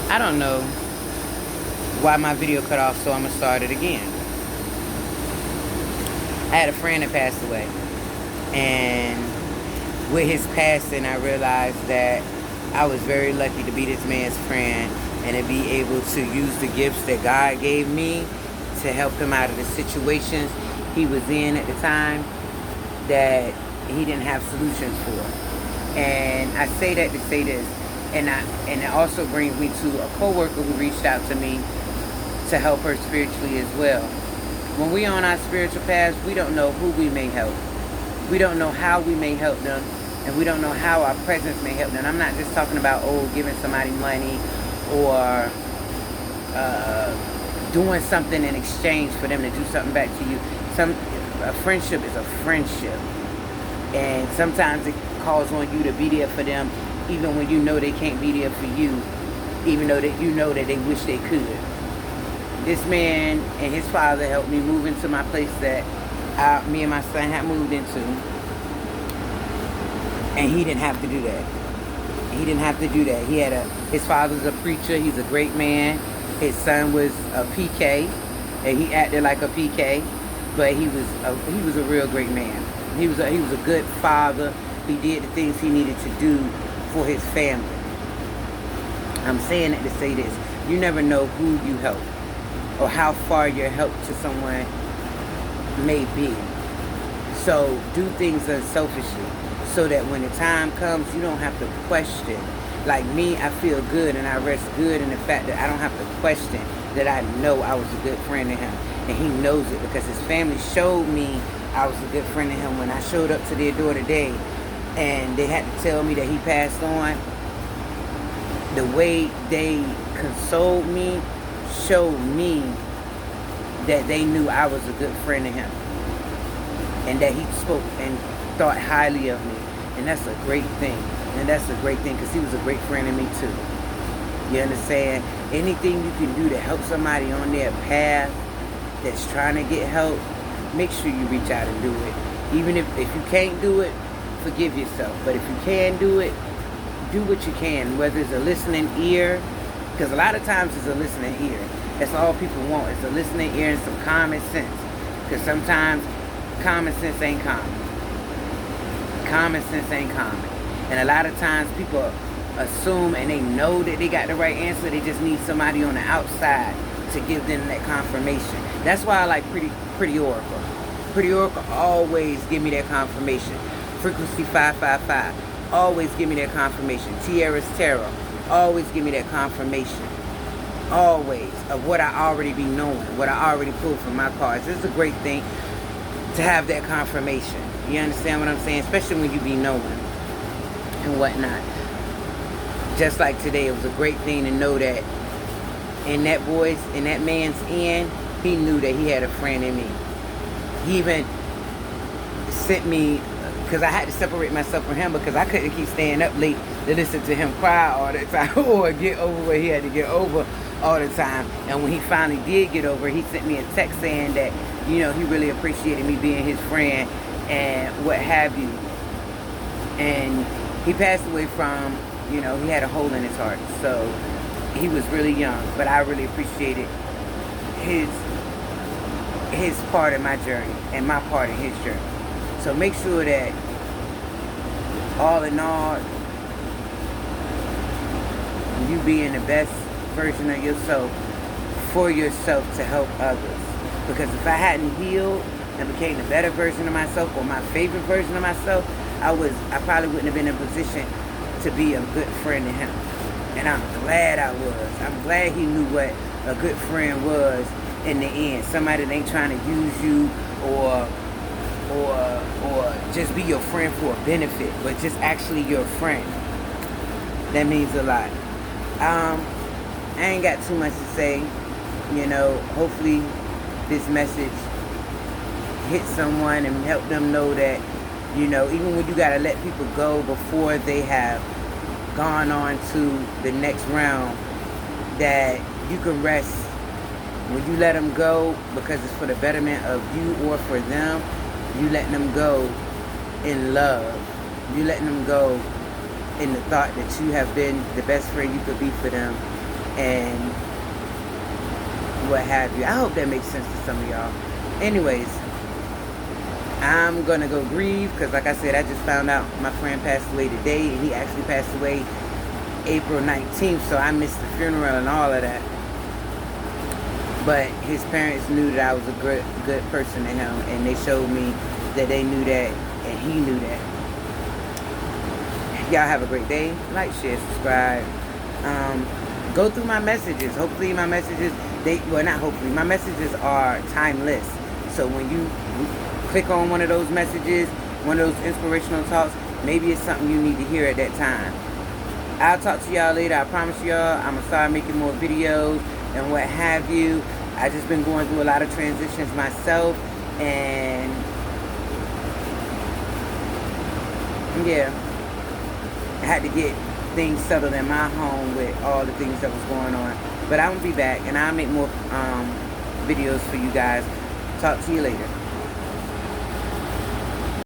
I don't know why my video cut off, so I'm going to start it again. I had a friend that passed away. And with his passing, I realized that I was very lucky to be this man's friend and to be able to use the gifts that God gave me to help him out of the situations he was in at the time that he didn't have solutions for. And I say that to say this, and it also brings me to a coworker who reached out to me to help her spiritually as well. When we're on our spiritual paths, we don't know who we may help. We don't know how we may help them, and we don't know how our presence may help them. I'm not just talking about, giving somebody money or doing something in exchange for them to do something back to you. A friendship is a friendship. And sometimes it calls on you to be there for them, even when you know they can't be there for you, even though that you know that they wish they could. This man and his father helped me move into my place that me and my son had moved into. And he didn't have to do that. He didn't have to do that. His father's a preacher. He's a great man. His son was a PK, and he acted like a PK, but he was a real great man. He was a good father. He did the things he needed to do for his family. I'm saying it to say this: you never know who you help or how far your help to someone may be. So do things unselfishly, so that when the time comes, you don't have to question. Like me, I feel good and I rest good in the fact that I don't have to question that I know I was a good friend to him. And he knows it because his family showed me I was a good friend to him when I showed up to their door today. And they had to tell me that he passed on. The way they consoled me showed me that they knew I was a good friend to him. And that he spoke and thought highly of me. And that's a great thing. And that's a great thing because he was a great friend to me too. You understand? Anything you can do to help somebody on their path that's trying to get help, make sure you reach out and do it. Even if you can't do it, forgive yourself. But if you can do it, do what you can. Whether it's a listening ear, because a lot of times it's a listening ear. That's all people want. It's a listening ear and some common sense. Because sometimes common sense ain't common. Common sense ain't common. And a lot of times people assume and they know that they got the right answer. They just need somebody on the outside to give them that confirmation. That's why I like Pretty Oracle. Pretty Oracle always give me that confirmation. Frequency 555 always give me that confirmation. Tierra's Tarot always give me that confirmation. Always, of what I already be knowing, what I already pulled from my cards. It's a great thing to have that confirmation. You understand what I'm saying? Especially when you be knowing and whatnot. Just like today, it was a great thing to know that in that man's end, he knew that he had a friend in me. He even sent me, because I had to separate myself from him because I couldn't keep staying up late to listen to him cry all the time or get over what he had to get over all the time. And when he finally did get over, he sent me a text saying that, he really appreciated me being his friend and what have you. And he passed away from, he had a hole in his heart. So he was really young, but I really appreciated his part of my journey and my part in his journey. So make sure that all in all, you being the best version of yourself for yourself to help others. Because if I hadn't healed and became the better version of myself or my favorite version of myself, I probably wouldn't have been in a position to be a good friend to him. And I'm glad I was. I'm glad he knew what a good friend was in the end. Somebody that ain't trying to use you or just be your friend for a benefit, but just actually your friend. That means a lot. I ain't got too much to say. Hopefully this message hit someone and help them know that, even when you got to let people go before they have gone on to the next round, that you can rest. When you let them go because it's for the betterment of you or for them, you letting them go in love. You letting them go in the thought that you have been the best friend you could be for them. and what have you. I hope that makes sense to some of y'all. Anyways, I'm gonna go grieve because, like I said, I just found out my friend passed away today, and he actually passed away April 19th, so I missed the funeral and all of that. But his parents knew that I was a good person to him, and they showed me that they knew that, and he knew that. Y'all have a great day. Like, share, subscribe. Go through my messages. Hopefully my messages, not hopefully, my messages are timeless. So when you click on one of those messages, one of those inspirational talks, maybe it's something you need to hear at that time. I'll talk to y'all later. I promise y'all I'm going to start making more videos and what have you. I just been going through a lot of transitions myself, and yeah, I had to get things settled in my home with all the things that was going on. But I'm going to be back, and I'll make more videos for you guys. Talk to you later.